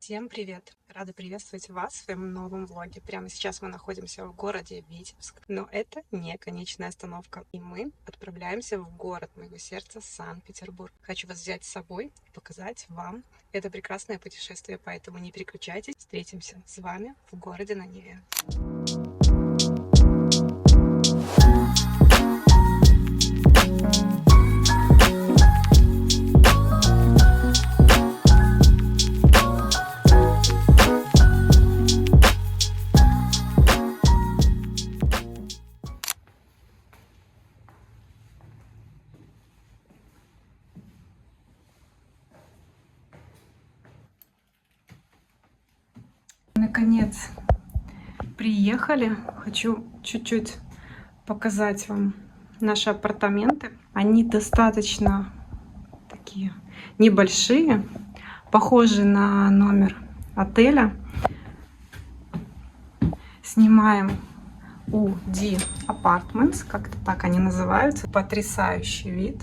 Всем привет! Рада приветствовать вас в своем новом влоге. Прямо сейчас мы находимся в городе Витебск, но это не конечная остановка. И мы отправляемся в город моего сердца, Санкт-Петербург. Хочу вас взять с собой и показать вам это прекрасное путешествие, поэтому не переключайтесь. Встретимся с вами в городе на Неве. Наконец приехали. Хочу чуть-чуть показать вам наши апартаменты. Они достаточно такие небольшие, похожи на номер отеля. Снимаем у D Apartments, как-то так они называются. Потрясающий вид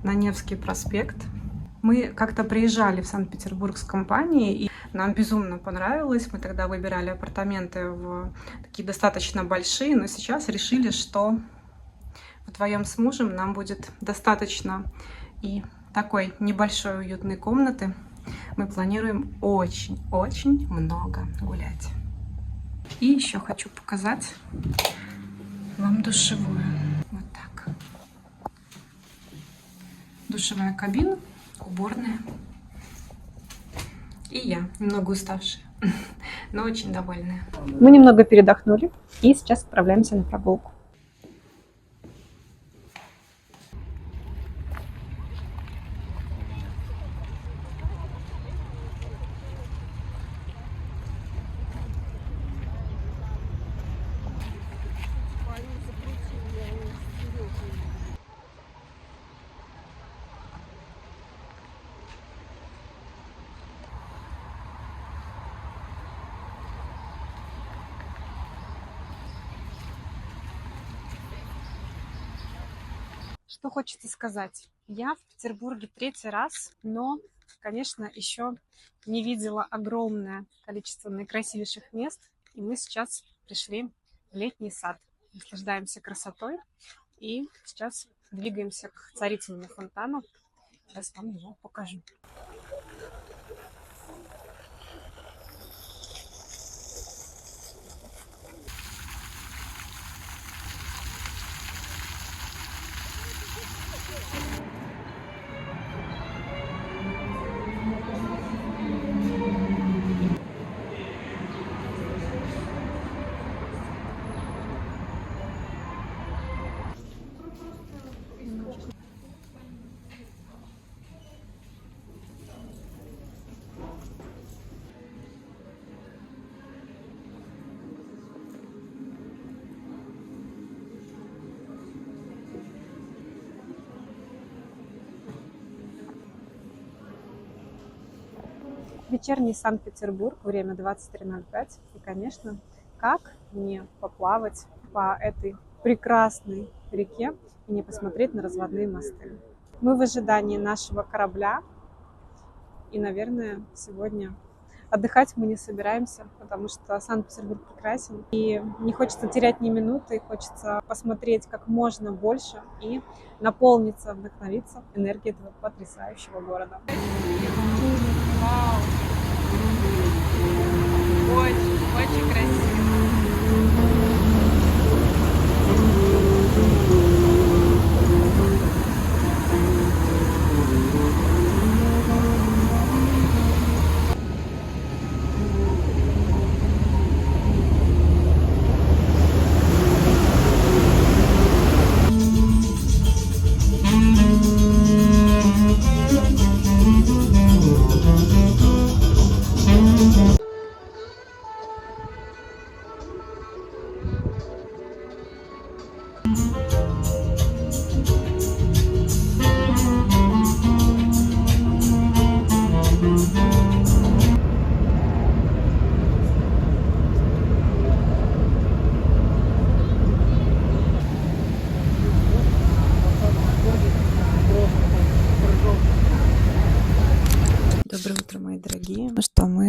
на Невский проспект. Мы как-то приезжали в Санкт-Петербург с компанией, и нам безумно понравилось. Мы тогда выбирали апартаменты в такие достаточно большие, но сейчас решили, что вдвоем с мужем нам будет достаточно и такой небольшой уютной комнаты. Мы планируем очень-очень много гулять. И еще хочу показать вам душевую. Вот так. Душевая кабина. Уборная. И я немного уставшая, но очень довольная. Мы немного передохнули и сейчас отправляемся на прогулку. Что хочется сказать? Я в Петербурге третий раз, но, конечно, еще не видела огромное количество наикрасивейших мест. И мы сейчас пришли в летний сад. Наслаждаемся красотой и сейчас двигаемся к Царицыному фонтану. Сейчас вам его покажу. Вечерний Санкт-Петербург, время 23:05. И, конечно, как не поплавать по этой прекрасной реке и не посмотреть на разводные мосты. Мы в ожидании нашего корабля. И, наверное, сегодня отдыхать мы не собираемся, потому что Санкт-Петербург прекрасен. И не хочется терять ни минуты, хочется посмотреть как можно больше и наполниться, вдохновиться энергией этого потрясающего города. Вау! Очень красиво.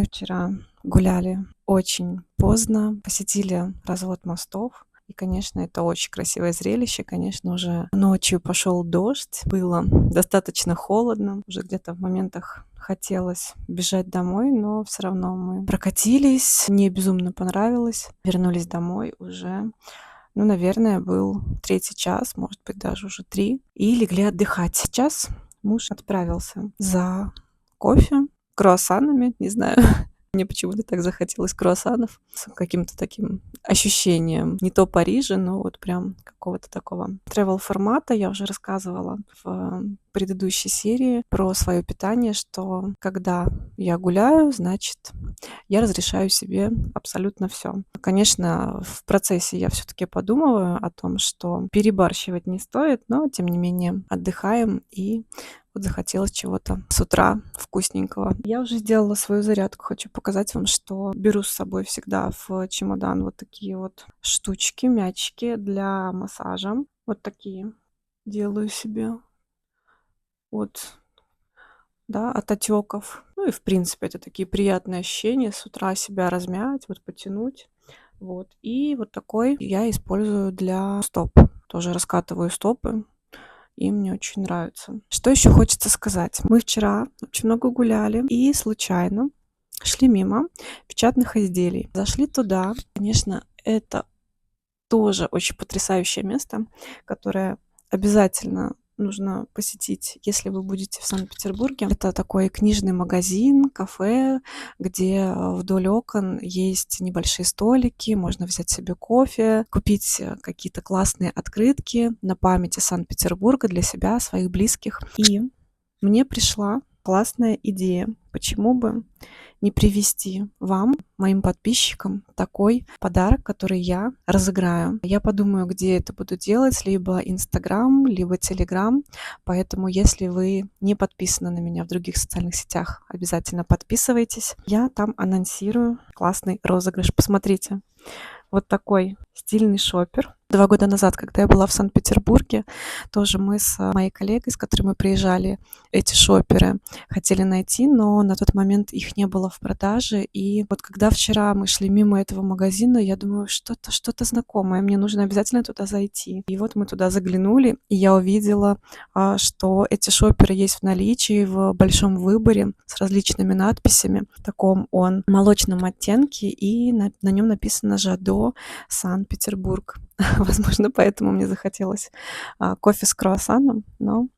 вчера гуляли очень поздно, посетили развод мостов. И, конечно, это очень красивое зрелище. Конечно, уже ночью пошел дождь, было достаточно холодно. Уже где-то в моментах хотелось бежать домой, но все равно мы прокатились. Мне безумно понравилось. Вернулись домой уже, ну, наверное, был 3-й час, может быть, даже уже 3, и легли отдыхать. Сейчас муж отправился за кофе, круассанами, не знаю. Мне почему-то так захотелось круассанов с каким-то таким ощущением не то Парижа, но вот прям какого-то такого travel-формата. Я уже рассказывала в предыдущей серии про свое питание, что когда я гуляю, значит, я разрешаю себе абсолютно все. Конечно, в процессе я все-таки подумываю о том, что перебарщивать не стоит, но тем не менее отдыхаем, и вот захотелось чего-то с утра вкусненького. Я уже сделала свою зарядку. Хочу показать вам, что беру с собой всегда в чемодан вот такие вот штучки, мячики для массажа. Вот такие делаю себе от, да, от отеков. Ну и в принципе это такие приятные ощущения с утра себя размять, вот потянуть. Вот. И вот такой я использую для стоп. Тоже раскатываю стопы, и мне очень нравится. Что еще хочется сказать? Мы вчера очень много гуляли и случайно шли мимо печатных изделий. Зашли туда. Конечно, это тоже очень потрясающее место, которое обязательно нужно посетить, если вы будете в Санкт-Петербурге. Это такой книжный магазин, кафе, где вдоль окон есть небольшие столики, можно взять себе кофе, купить какие-то классные открытки на память о Санкт-Петербурге для себя, своих близких. И мне пришла классная идея. Почему бы не привезти вам, моим подписчикам, такой подарок, который я разыграю. Я подумаю, где это буду делать, либо Инстаграм, либо Телеграм. Поэтому, если вы не подписаны на меня в других социальных сетях, обязательно подписывайтесь. Я там анонсирую классный розыгрыш. Посмотрите. Вот такой стильный шопер. 2 года назад, когда я была в Санкт-Петербурге, тоже мы с моей коллегой, с которой мы приезжали, эти шоперы хотели найти, но на тот момент их не было в продаже. И вот когда вчера мы шли мимо этого магазина, я думаю, что-то знакомое, мне нужно обязательно туда зайти. И вот мы туда заглянули, и я увидела, что эти шоперы есть в наличии в большом выборе с различными надписями. В таком он молочном оттенке, и на нем написано «Жадо, Санкт-Петербург». Возможно, поэтому мне захотелось кофе с круассаном, но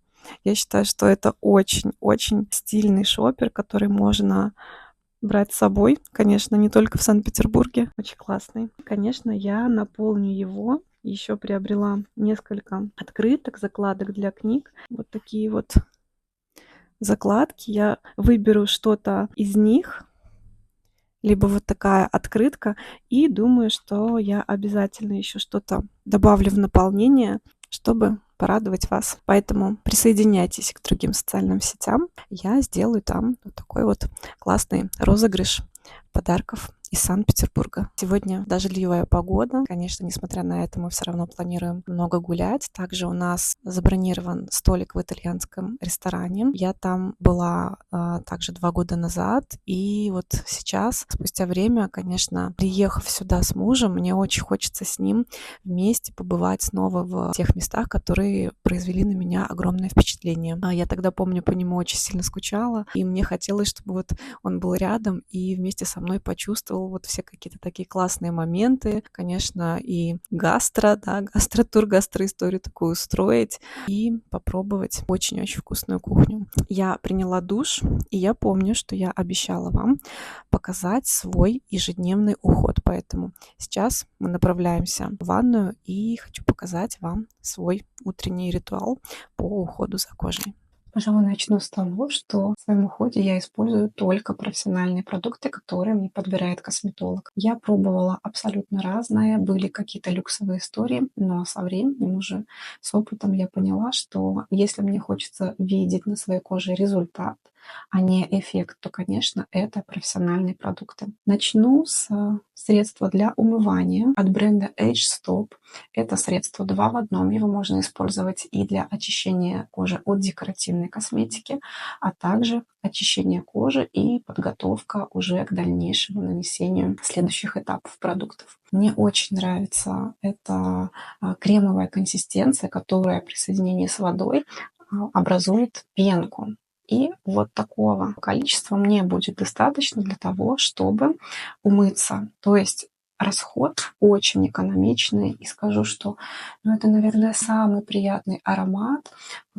я считаю, что это очень-очень стильный шопер, который можно брать с собой, конечно, не только в Санкт-Петербурге. Очень классный. Конечно, я наполню его. Еще приобрела несколько открыток, закладок для книг. Вот такие вот закладки. Я выберу что-то из них, либо вот такая открытка, и думаю, что я обязательно еще что-то добавлю в наполнение, чтобы порадовать вас. Поэтому присоединяйтесь к другим социальным сетям. Я сделаю там вот такой вот классный розыгрыш подарков из Санкт-Петербурга. Сегодня дождливая погода. Конечно, несмотря на это, мы все равно планируем много гулять. Также у нас забронирован столик в итальянском ресторане. Я там была также 2 года назад. И вот сейчас, спустя время, конечно, приехав сюда с мужем, мне очень хочется с ним вместе побывать снова в тех местах, которые произвели на меня огромное впечатление. Я тогда, помню, по нему очень сильно скучала, и мне хотелось, чтобы вот он был рядом и вместе со мной почувствовал вот все какие-то такие классные моменты. Конечно, и гастротур, гастроисторию такую устроить и попробовать очень-очень вкусную кухню. Я приняла душ, и я помню, что я обещала вам показать свой ежедневный уход. Поэтому сейчас мы направляемся в ванную, и хочу показать вам свой утренний ритуал по уходу за кожей. Пожалуй, начну с того, что в своем уходе я использую только профессиональные продукты, которые мне подбирает косметолог. Я пробовала абсолютно разное, были какие-то люксовые истории, но со временем уже с опытом я поняла, что если мне хочется видеть на своей коже результат, а не эффект, то, конечно, это профессиональные продукты. Начну с средства для умывания от бренда Age Stop. Это средство 2 в одном. Его можно использовать и для очищения кожи от декоративной косметики, а также очищение кожи и подготовка уже к дальнейшему нанесению следующих этапов продуктов. Мне очень нравится эта кремовая консистенция, которая при соединении с водой образует пенку. И вот такого количества мне будет достаточно для того, чтобы умыться. То есть расход очень экономичный. И скажу, что это, наверное, самый приятный аромат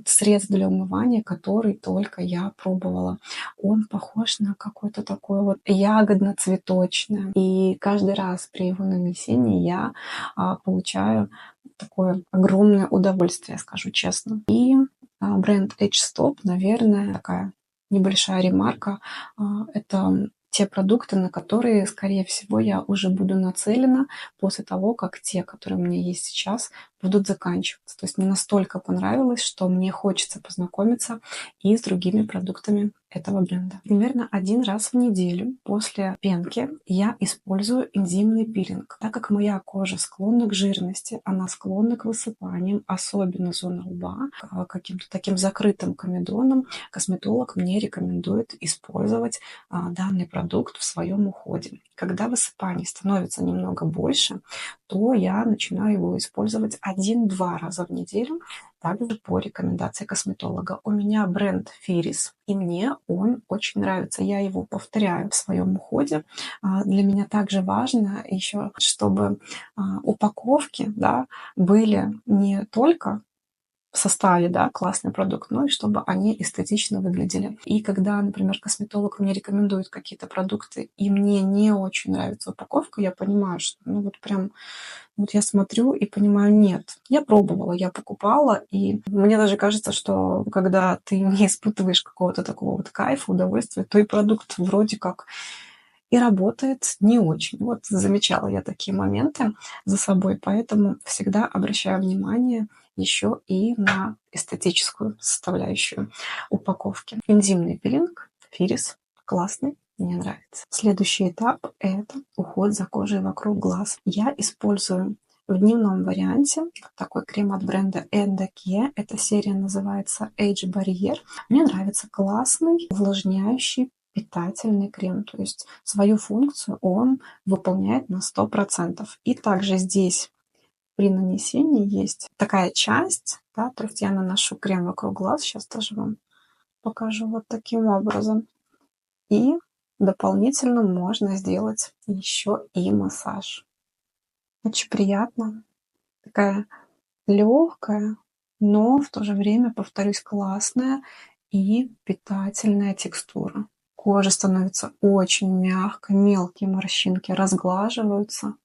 средств для умывания, который только я пробовала. Он похож на какое-то такое вот ягодно-цветочное. И каждый раз при его нанесении я получаю такое огромное удовольствие, скажу честно. И бренд Age Stop, наверное, такая небольшая ремарка. Это те продукты, на которые, скорее всего, я уже буду нацелена после того, как те, которые у меня есть сейчас, будут заканчиваться. То есть мне настолько понравилось, что мне хочется познакомиться и с другими продуктами этого бренда. Примерно 1 раз в неделю после пенки я использую энзимный пилинг. Так как моя кожа склонна к жирности, она склонна к высыпаниям, особенно зона лба, к каким-то таким закрытым комедонам, косметолог мне рекомендует использовать данный продукт в своем уходе. Когда высыпаний становится немного больше, то я начинаю его использовать 1-2 раза в неделю, также по рекомендации косметолога. У меня бренд Фирис, и мне он очень нравится. Я его повторяю в своем уходе. Для меня также важно еще, чтобы упаковки, да, были не только в составе, да, классный продукт, но и чтобы они эстетично выглядели. И когда, например, косметолог мне рекомендует какие-то продукты, и мне не очень нравится упаковка, я понимаю, что вот я смотрю и понимаю, нет. Я пробовала, я покупала, и мне даже кажется, что когда ты не испытываешь какого-то такого вот кайфа, удовольствия, то и продукт вроде как и работает не очень. Вот замечала я такие моменты за собой, поэтому всегда обращаю внимание еще и на эстетическую составляющую упаковки. Энзимный пилинг Фирис классный, мне нравится. Следующий этап – это уход за кожей вокруг глаз. Я использую в дневном варианте такой крем от бренда Endake. Эта серия называется Age Barrier. Мне нравится классный, увлажняющий, питательный крем. То есть свою функцию он выполняет на 100%. И также здесь при нанесении есть такая часть, да, то есть я наношу крем вокруг глаз. Сейчас тоже вам покажу вот таким образом. И дополнительно можно сделать еще и массаж. Очень приятно. Такая легкая, но в то же время, повторюсь, классная и питательная текстура. Кожа становится очень мягкой, мелкие морщинки разглаживаются.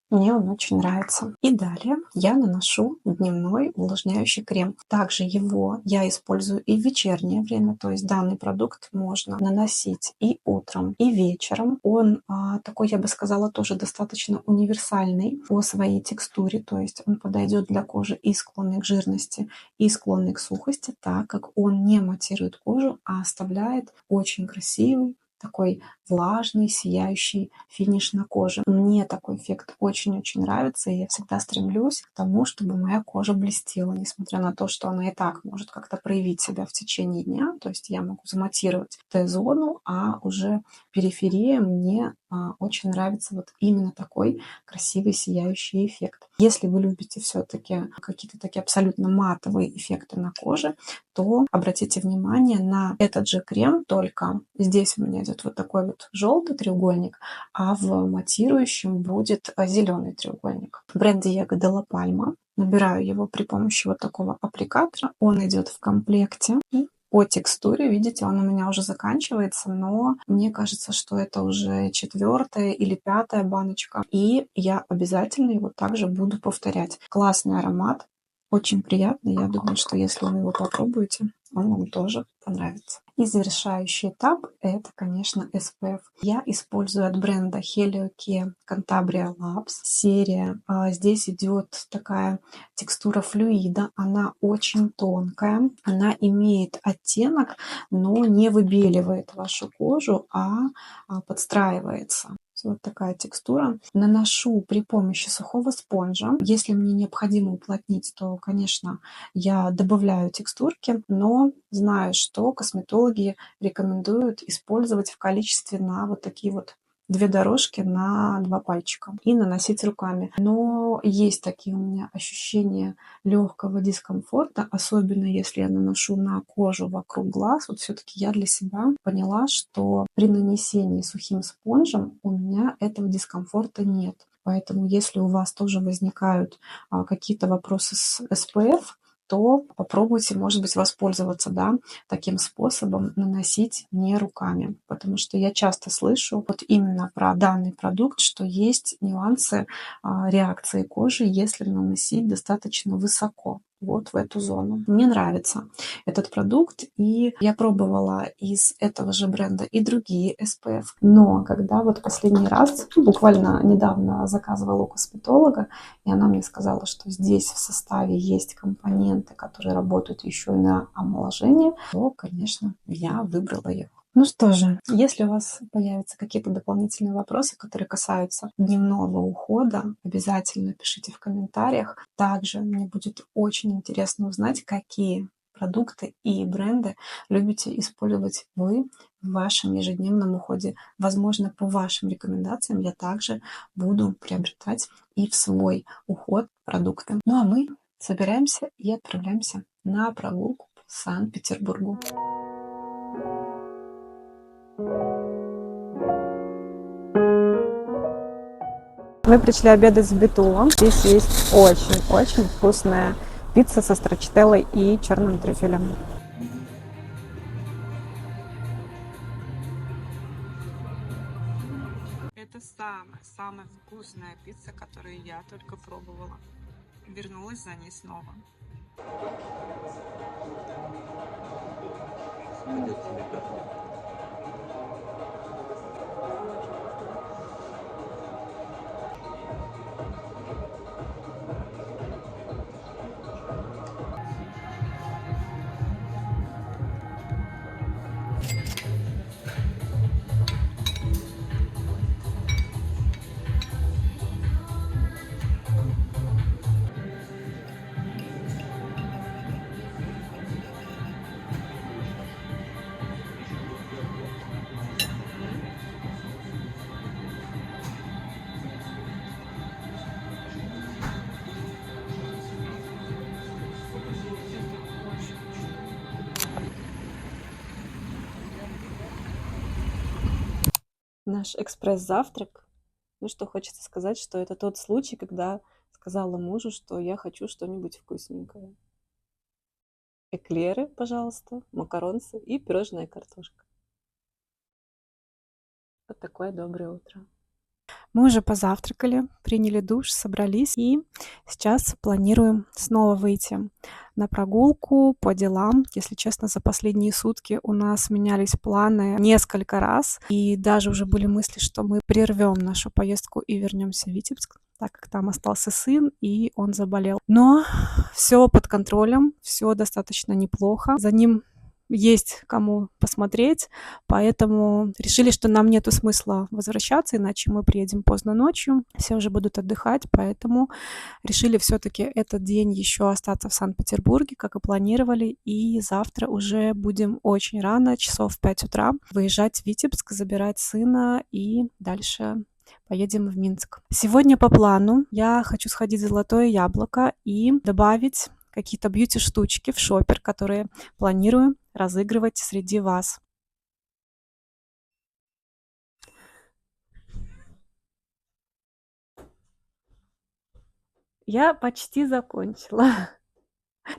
Мне он очень нравится. И далее я наношу дневной увлажняющий крем. Также его я использую и в вечернее время, то есть данный продукт можно наносить и утром, и вечером. Он такой, я бы сказала, тоже достаточно универсальный по своей текстуре, то есть он подойдет для кожи и склонной к жирности, и склонной к сухости, так как он не матирует кожу, а оставляет очень красивый, такой влажный, сияющий финиш на коже. Мне такой эффект очень-очень нравится, и я всегда стремлюсь к тому, чтобы моя кожа блестела, несмотря на то, что она и так может как-то проявить себя в течение дня. То есть я могу заматировать Т-зону, а уже периферия мне очень нравится вот именно такой красивый сияющий эффект. Если вы любите все-таки какие-то такие абсолютно матовые эффекты на коже, то обратите внимание на этот же крем, только здесь у меня идет вот такой вот желтый треугольник, а в матирующем будет зеленый треугольник. Бренд Diego de la Palma. Набираю его при помощи вот такого аппликатора. Он идет в комплекте. И по текстуре, видите, он у меня уже заканчивается, но мне кажется, что это уже 4-я или 5-я баночка. И я обязательно его также буду повторять. Классный аромат. Очень приятный. Я думаю, что если вы его попробуете, он вам тоже понравится. И завершающий этап — это, конечно, SPF. Я использую от бренда Helio K Cantabria Labs серия. Здесь идет такая текстура флюида. Она очень тонкая. Она имеет оттенок, но не выбеливает вашу кожу, а подстраивается. Вот такая текстура. Наношу при помощи сухого спонжа. Если мне необходимо уплотнить, то, конечно, я добавляю текстурки, но знаю, что косметологи рекомендуют использовать в количестве на вот такие вот 2 дорожки на 2 пальчика и наносить руками. Но есть такие у меня ощущения легкого дискомфорта, особенно если я наношу на кожу вокруг глаз. Вот все-таки я для себя поняла, что при нанесении сухим спонжем у меня этого дискомфорта нет. Поэтому если у вас тоже возникают какие-то вопросы с SPF, то попробуйте, может быть, воспользоваться, таким способом, наносить не руками. Потому что я часто слышу вот именно про данный продукт, что есть нюансы реакции кожи, если наносить достаточно высоко, вот в эту зону. Мне нравится этот продукт, и я пробовала из этого же бренда и другие SPF. Но когда вот последний раз, буквально недавно заказывала у косметолога, и она мне сказала, что здесь в составе есть компоненты, которые работают еще и на омоложение, то, конечно, я выбрала его. Ну что же, если у вас появятся какие-то дополнительные вопросы, которые касаются дневного ухода, обязательно пишите в комментариях. Также мне будет очень интересно узнать, какие продукты и бренды любите использовать вы в вашем ежедневном уходе. Возможно, по вашим рекомендациям я также буду приобретать и в свой уход продукты. Ну а мы собираемся и отправляемся на прогулку по Санкт-Петербургу. Мы пришли обедать с Битулом. Здесь есть очень-очень вкусная пицца со страчителлой и черным трюфелем. Это самая вкусная пицца, которую я только пробовала. Вернулась за ней снова. Наш экспресс-завтрак. Ну что, хочется сказать, что это тот случай, когда сказала мужу, что я хочу что-нибудь вкусненькое. Эклеры, пожалуйста, макаронцы и пирожная картошка. Вот такое доброе утро. Мы уже позавтракали, приняли душ, собрались и сейчас планируем снова выйти на прогулку по делам. Если честно, за последние сутки у нас менялись планы несколько раз, и даже уже были мысли, что мы прервем нашу поездку и вернемся в Витебск, так как там остался сын, и он заболел. Но все под контролем, все достаточно неплохо. За ним есть кому посмотреть, поэтому решили, что нам нету смысла возвращаться, иначе мы приедем поздно ночью, все уже будут отдыхать, поэтому решили все-таки этот день еще остаться в Санкт-Петербурге, как и планировали, и завтра уже будем очень рано, часов в 5 утра, выезжать в Витебск, забирать сына и дальше поедем в Минск. Сегодня по плану я хочу сходить в Золотое Яблоко и добавить какие-то бьюти-штучки в шопер, которые планирую разыгрывать среди вас. Я почти закончила.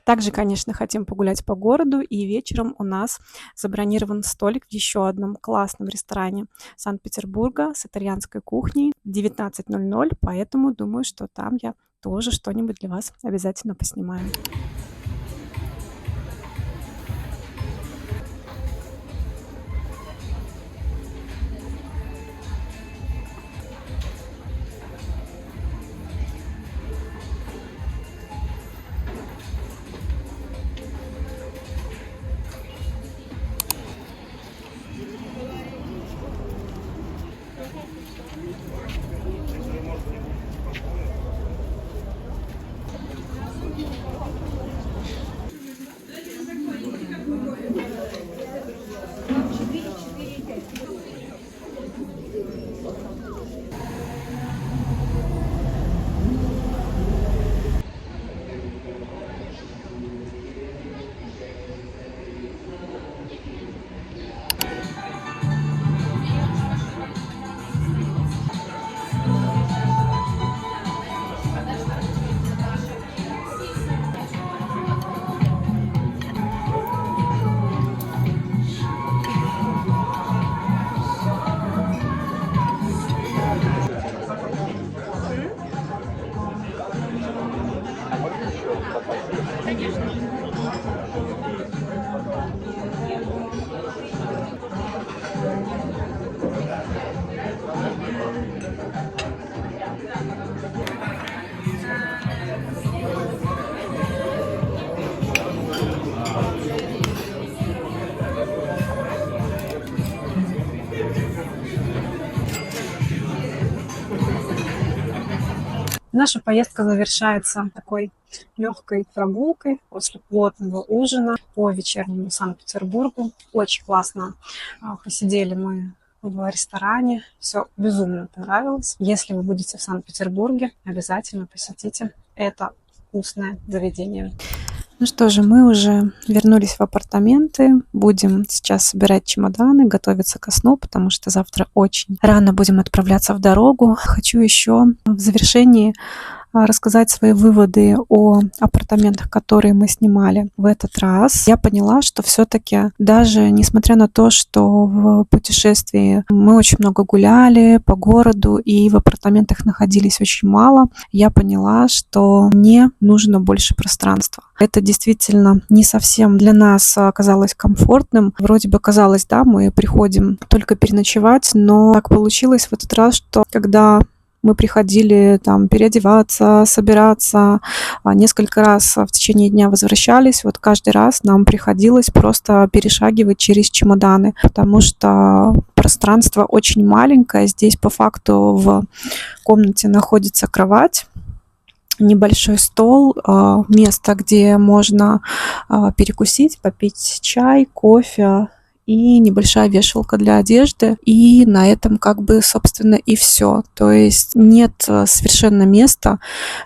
Также, конечно, хотим погулять по городу, и вечером у нас забронирован столик в еще одном классном ресторане Санкт-Петербурга с итальянской кухней в 19:00, поэтому думаю, что там я тоже что-нибудь для вас обязательно поснимаем. Наша поездка завершается такой легкой прогулкой после плотного ужина по вечернему Санкт-Петербургу. Очень классно посидели мы в ресторане. Все безумно понравилось. Если вы будете в Санкт-Петербурге, обязательно посетите это вкусное заведение. Ну что же, мы уже вернулись в апартаменты. Будем сейчас собирать чемоданы, готовиться ко сну, потому что завтра очень рано будем отправляться в дорогу. Хочу еще в завершении рассказать свои выводы о апартаментах, которые мы снимали в этот раз. Я поняла, что все-таки даже несмотря на то, что в путешествии мы очень много гуляли по городу и в апартаментах находились очень мало, я поняла, что мне нужно больше пространства. Это действительно не совсем для нас оказалось комфортным. Вроде бы казалось, да, мы приходим только переночевать, но так получилось в этот раз, что когда мы приходили там переодеваться, собираться, несколько раз в течение дня возвращались. Вот каждый раз нам приходилось просто перешагивать через чемоданы, потому что пространство очень маленькое. Здесь по факту в комнате находится кровать, небольшой стол, место, где можно перекусить, попить чай, кофе, и небольшая вешалка для одежды. И на этом как бы, собственно, и все. То есть нет совершенно места,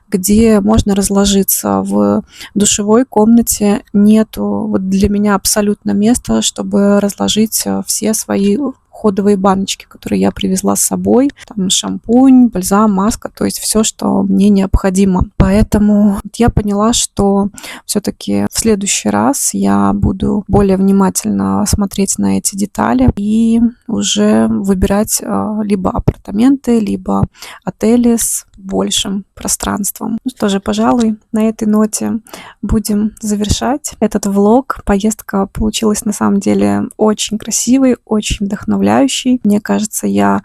где можно разложиться. В душевой комнате нету вот для меня абсолютно места, чтобы разложить все свои ходовые баночки, которые я привезла с собой. Там шампунь, бальзам, маска, то есть все, что мне необходимо. Поэтому я поняла, что все-таки в следующий раз я буду более внимательно смотреть на эти детали и уже выбирать либо апартаменты, либо отели с большим пространством. Ну что же, пожалуй, на этой ноте будем завершать этот влог. Поездка получилась на самом деле очень красивой, очень вдохновляющей. Мне кажется, я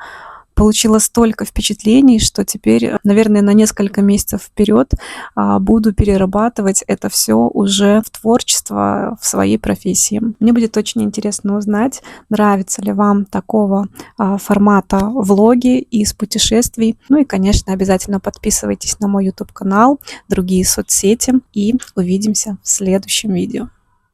получила столько впечатлений, что теперь, наверное, на несколько месяцев вперед буду перерабатывать это все уже в творчество, в своей профессии. Мне будет очень интересно узнать, нравится ли вам такого формата влоги из путешествий. Ну и, конечно, обязательно подписывайтесь на мой YouTube-канал, другие соцсети, и увидимся в следующем видео.